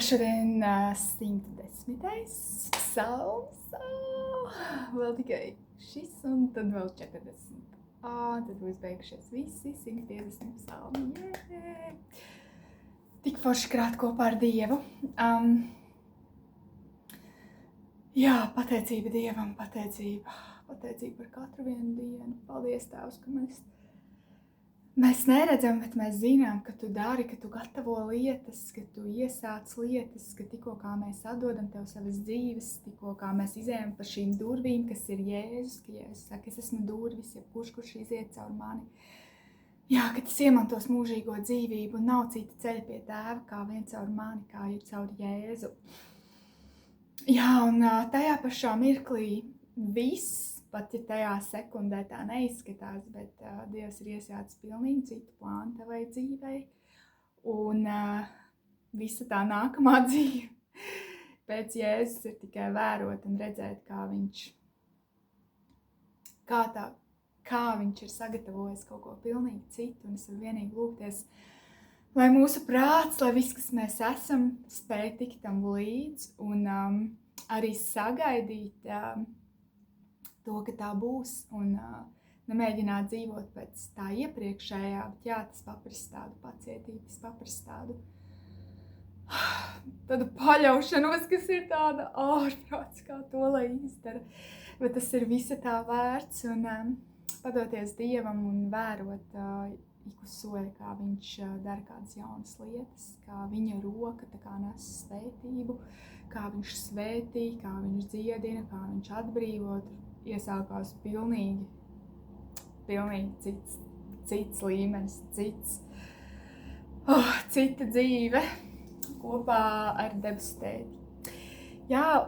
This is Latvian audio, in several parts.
Šodien 110. psalms, vēl tikai šis un tad vēl 40. Tad būs beigušies visi 150 psalmi. Tik forši krāt kopā ar Dievu. Pateicība Dievam, pateicība par katru vienu dienu. Paldies, Tēvs, ka mēs neredzam, bet mēs zinām, ka Tu dari, ka Tu gatavo lietas, ka Tu iesāc lietas, ka tikko kā mēs atdodam Tev savas dzīves, tikko kā mēs izējam pa šīm durvīm, kas ir Jēzus, ka Jēzus saka, es esmu durvis, kurš iziet caur mani. Ka Tas iemantos mūžīgo dzīvību un nav cita ceļa pie Tēva, kā vien caur mani, kā ir caur Jēzu. Un tajā pašā mirklī viss, pat ja tajā sekundē tā neizskatās, bet Dievs ir iesācis pilnīgi citu plānu tavai dzīvei. Un visa tā nākamā dzīve pēc Jēzus ir tikai vērot un redzēt, kā viņš ir sagatavojis kaut ko pilnīgi citu. Un es varu vienīgi lūgties, lai mūsu prāts, lai viss, kas mēs esam, spēj tikt tam līdz un arī sagaidīt to, ka tā būs, un nemēģināt dzīvot pēc tā iepriekšējā, bet tas paprasa tādu pacietību, tas paprasa tādu paļaušanos, kas ir tāda ārprāts, kā to, lai izdara. Bet tas ir visa tā vērts, un padoties Dievam un vērot ik uz soļa, kā viņš dara kādas jaunas lietas, kā viņa roka tā kā nes svētību, kā viņš svētī, kā viņš dziedina, kā viņš atbrīvo. Iesākās pilnīgi cits līmenis, cita dzīve kopā ar debesu Tēti.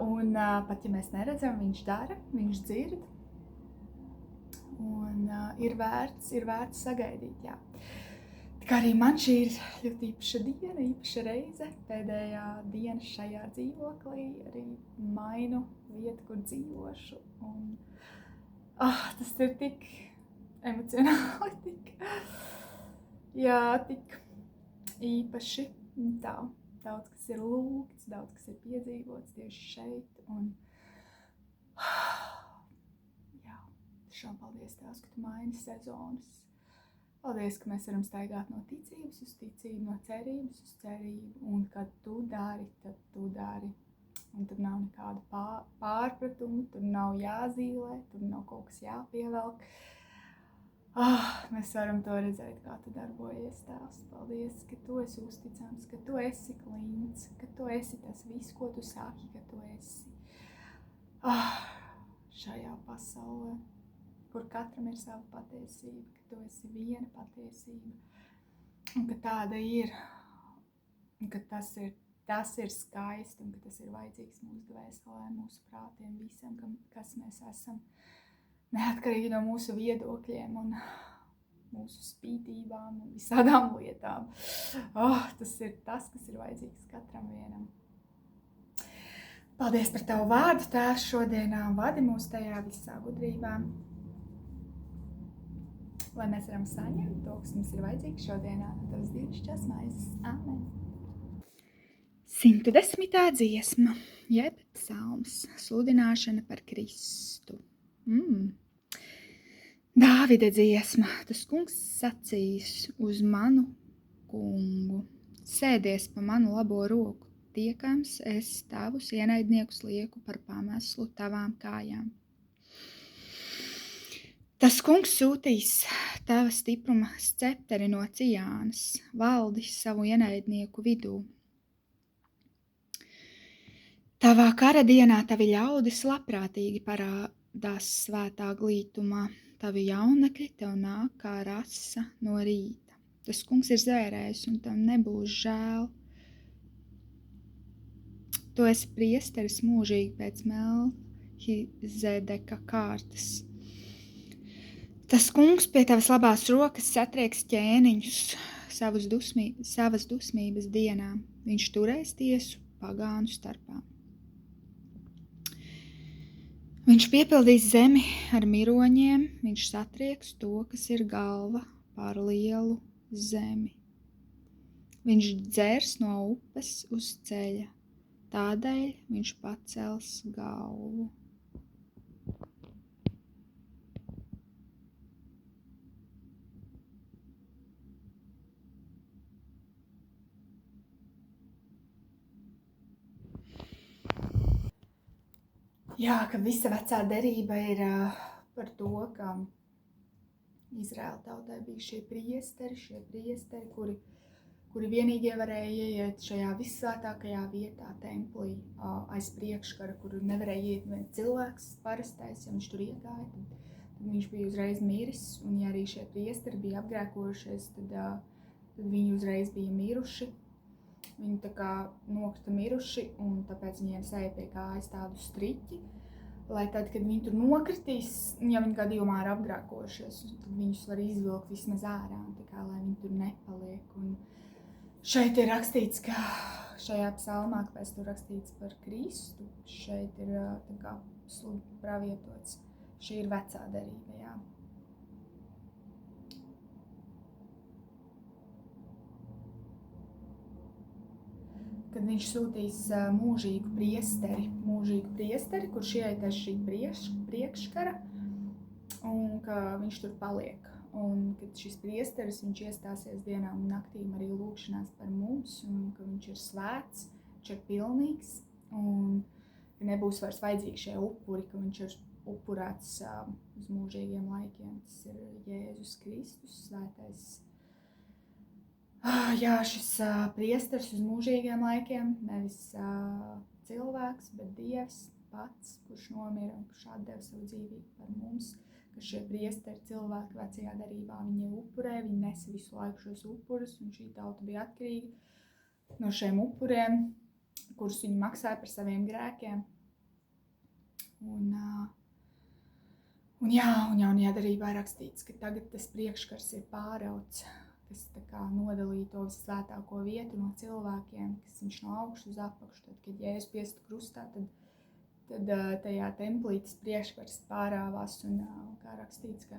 Un pat ja mēs neredzam, viņš dara, viņš dzird, un ir vērts sagaidīt, Tā kā arī man šī ir ļoti īpaša diena, īpaša reize, pēdējā diena šajā dzīvoklī, arī mainu vietu, kur dzīvošu, un tas ir tik emocionāli, tik īpaši, daudz kas ir lūgts, daudz kas ir piedzīvots tieši šeit, un tiešām paldies Tēvs, ka Tu maini sezonas. Paldies, ka mēs varam staigāt no ticības uz ticību, no cerības uz cerību, un kad Tu dari, tad Tu dari. Un tur nav nekāda pārpratuma, tur nav jāzīlē, tur nav kaut kas jāpievelk. Mēs varam to redzēt, kā Tu darbojies, Tēvs. Paldies, ka Tu esi uzticams, ka Tu esi klīns, ka Tu esi tas viss, ko Tu saki, ka Tu esi. Šajā pasaulē, kur katram ir sava patiesība, ka Tu esi viena patiesība, un ka tāda ir, un ka tas ir skaisti, un ka tas ir vajadzīgs mūsu dvēselē, mūsu prātiem, visam, kas mēs esam, neatkarīgi no mūsu viedokļiem un mūsu spītībām un visādām lietām. Tas ir tas, kas ir vajadzīgs katram vienam. Paldies par Tavu vārdu, Tēvs, šodienā vadi mūs tajā visā gudrībā, lai mēs varam saņemt to, kas mums ir vajadzīgs šodienā no Tavas dievišķās maizes. Āmen. 110. dziesma, jeb psalms, sludināšana par Kristu. Dāvida dziesma, tas kungs sacīs uz manu kungu, sēdies pa manu labo roku, tiekams es tavus ienaidniekus lieku par pameslu tavām kājām. Tas kungs sūtīs tava stipruma scepteri no Cijānas, valdis savu ienaidnieku vidū. Tavā kara dienā tavi ļaudis labprātīgi parādās svētā glītumā, tavi jaunekļi tev nāk kā rasa no rīta. Tas kungs ir zvērējis un tam nebūs žēl. Tu esi priesteris mūžīgi pēc Melhizedeka kārtas. Tas kungs pie tavas labās rokas satrieks ķēniņus savas dusmības dienā. Viņš turēs tiesu pagānu starpā. Viņš piepildīs zemi ar miroņiem, viņš satrieks to, kas ir galva pār lielu zemi. Viņš dzers no upes uz ceļa, tādēļ viņš pacels galvu. Jā, ka visa vecā derība ir par to, ka Izraēla tautai bija šie priesteri, kuri vienīgie varēja ieiet šajā vissvētākajā vietā, templī, aiz priekškara, kur nevarēja iet viens cilvēks parastais, ja viņš tur iegāja, tad viņš bija uzreiz miris, un ja arī šie priesteri bija apgrēkojušies, tad viņi uzreiz bija miruši. Viņi tā kā nokrita miruši, un tāpēc viņiem sēja pie kājas tādu striķi, lai tad, kad viņi tur nokritīs, ja viņi gadījumā ir apgrēkojušies, tad viņus var izvilkt vismaz ārā, tā kā, lai viņi tur nepaliek. Un šeit ir rakstīts, ka šajā psalmā, kāpēc tur rakstīts par Kristu, šeit ir tā kā pravietots. Šī ir vecā derība, jā. Kad viņš sūtīs mūžīgu priesteri, kurš ieiet aiz šī priekškara, un ka viņš tur paliek. Un kad šis priesteris, viņš iestāsies dienām un naktīm arī lūgšanās par mums, un ka viņš ir svēts, viņš ir pilnīgs, un ka nebūs vairs vajadzīgi šie upuri, ka viņš ir upurēts uz mūžīgiem laikiem. Tas ir Jēzus Kristus, svētais. Jā, šis priesteris uz mūžīgiem laikiem, nevis cilvēks, bet Dievs pats, kurš nomira un kurš atdeva savu dzīvību par mums, ka šie priesteri cilvēki vecajā derībā, viņi upurē, viņi nesa visu laiku šos upurus, un šī tauta bija atkarīga no šiem upuriem, kurus viņi maksāja par saviem grēkiem. Un jaunajā derībā rakstīts, ka tagad tas priekškars ir pārauts, kas tā kā nodalīja to visvētāko vietu no cilvēkiem, kas viņš no augšas uz apakšu. Tad, kad Jēzus piesta krustā, tad tajā templī tas priekškars pārāvās, un kā rakstīts, ka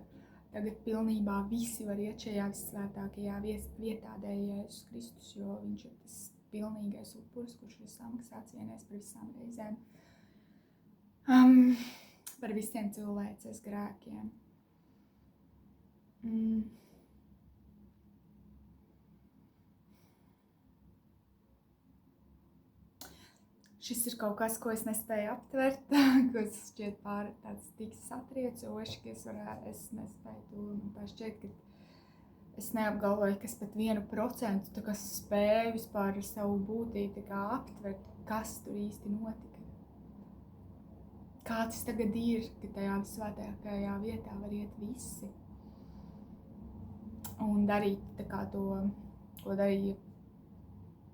tagad pilnībā visi var iet šajā visvētākajā vietā dēļ Jēzus Kristus, jo viņš ir tas pilnīgais upuris, kurš ir samaksāts vienreiz par visām reizēm. Par visiem cilvēces grēkiem. Šis ir kaut kas, ko es nespēju aptvert, kas šķiet tāds tik satriecoši, ka es nespēju to, man tā šķiet, ka es neapgalvoju, ka es pat 1% tā kā spēju vispār ar savu būtību tā kā aptvert, kas tur īsti notika. Kā tas tagad ir, ka tajā visvētākajā vietā var iet visi un darīt tā kā to, ko darīja.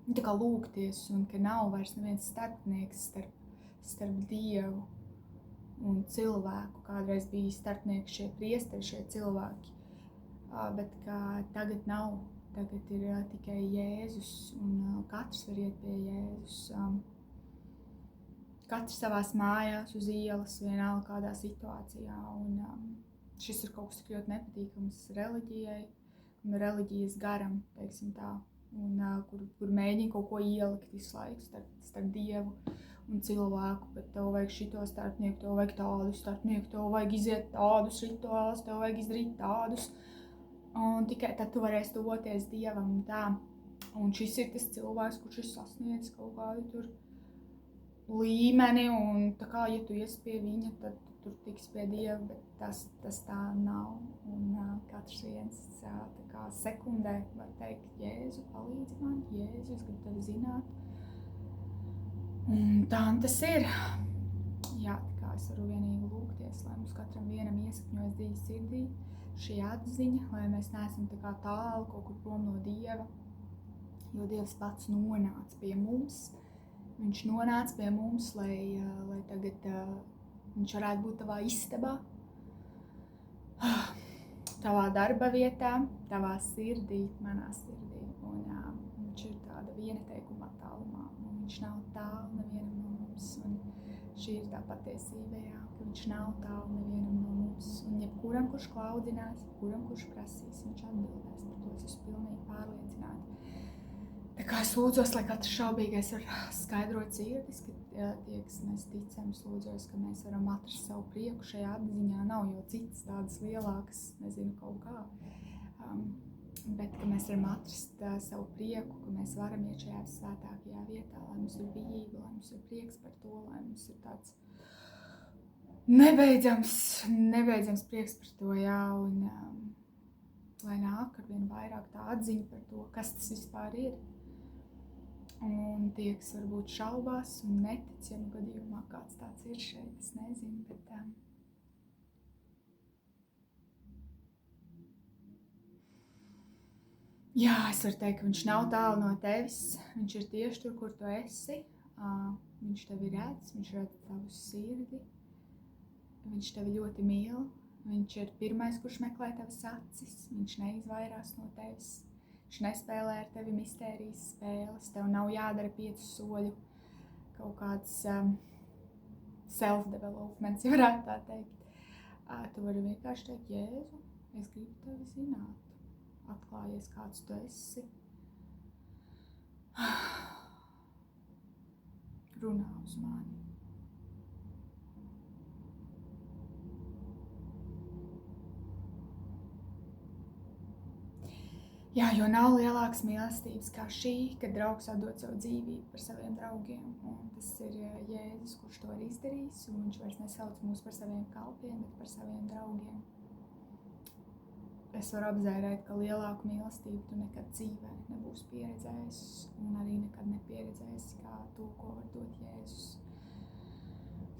Tā kā lūgties, un ka nav vairs neviens starpnieks starp Dievu un cilvēku. Kādreiz bija starpnieki šie priesteri, šie cilvēki, bet ka tagad nav. Tagad ir tikai Jēzus, un katrs var iet pie Jēzus. Katrs savās mājās, uz ielas, vienalga kādā situācijā. Un šis ir kaut kas tik ļoti nepatīkams reliģijai, un reliģijas garam, teiksim tā. Un, kur mēģina kaut ko ielikt visu laiku starp Dievu un cilvēku, bet tev vajag šito starpnieku, tev vajag tādu starpnieku, tev vajag iziet tādus rituālus, tev vajag izdarīt tādus, un tikai tad tu varēsi tuvoties Dievam un tā. Un šis ir tas cilvēks, kurš ir sasniedzis kaut kādu tur līmeni, un tā kā, ja tu ies pie viņa, tad tur tiks pie Dieva, bet tas tā nav. Un katrs viens tā kā sekundē var teikt, Jēzu, palīdzi man, Jēzu, es gribu tevi zināt. Un tā tas ir. Jā, tā kā es varu vienīgi lūgties, lai mums katram vienam iesakņojas dziļi sirdī šī atziņa, lai mēs neesam tā kā tālu kaut kur prom no Dieva, jo Dievs pats nonāca pie mums. Viņš nonāca pie mums, lai tagad viņš varētu būt tavā istabā, tavā darba vietā, tavā sirdī, manā sirdī. Un viņš ir tāda vienteikuma attālumā, un viņš nav tālu nevienam no mums. Un šī ir tā patiesība, jā, ka viņš nav tālu nevienam no mums. Un jebkuram, kurš klaudinās, jebkuram, kurš prasīs, viņš atbildēs par to, es esmu pilnīgi pārliecināta. Tā kā es lūdzos, lai katrs šaubīgais var skaidrot sirdis, ka tie, kas mēs ticam, lūdzos, ka mēs varam atrast savu prieku šajā atziņā. Nav jau citas tādas lielākas, nezinu, kaut kā. Bet ka mēs varam atrast savu prieku, ka mēs varam iet šajā svētākajā vietā, lai mums ir bijība, lai mums ir prieks par to, lai mums ir tāds nebeidzams prieks par to, jā, un lai nāk ar vien vairāk tā atziņa par to, kas tas vispār ir. Un tie, kas varbūt šaubās un netic, ja gadījumā kāds tāds ir šeit, es nezinu, bet jā, es varu teikt, ka viņš nav tālu no tevis, viņš ir tieši tur, kur tu esi, viņš tevi redz, viņš redz tavu sirdi, viņš tevi ļoti mīl, viņš ir pirmais, kurš meklē tavas acis, viņš neizvairās no tevis. Viņš nespēlē ar tevi mistērijas spēles, tev nav jādara 5 soļu kaut kāds self-developments, ja varētu tā teikt. Tu vari vienkārši teikt, Jēzu, es gribu tevi zināt, atklājies kāds tu esi. Runā uz mani. Jā, jo nav lielākas mīlestības kā šī, kad draugs atdod savu dzīvību par saviem draugiem. Un tas ir Jēzus, kurš to ir izdarījis, un viņš vairs nesauc mūs par saviem kalpiem, bet par saviem draugiem. Es varu apzērēt, ka lielāku mīlestību tu nekad dzīvē nebūsi pieredzējis, un arī nekad nepieredzējis kā to, ko var dot Jēzus.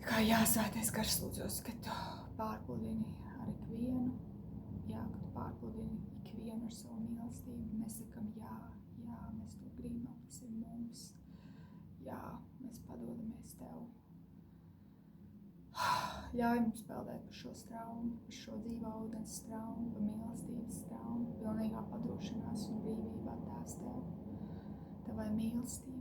Tā kā jāsvētais gars lūdzos, ka tu pārpludini ar ikvienu, jā, ka tu pārpludini ikvienu ar savu mīlestību. Mēs sakam, jā, mēs to gribam, tas ir mums. Jā, mēs padodamies tev. Ļauj mums peldēt par šo straumu, par šo dzīvā ūdens straumu, par mīlestības straumu, pilnīgā padošanās un brīvībā tās tev. Tavai mīlestībai.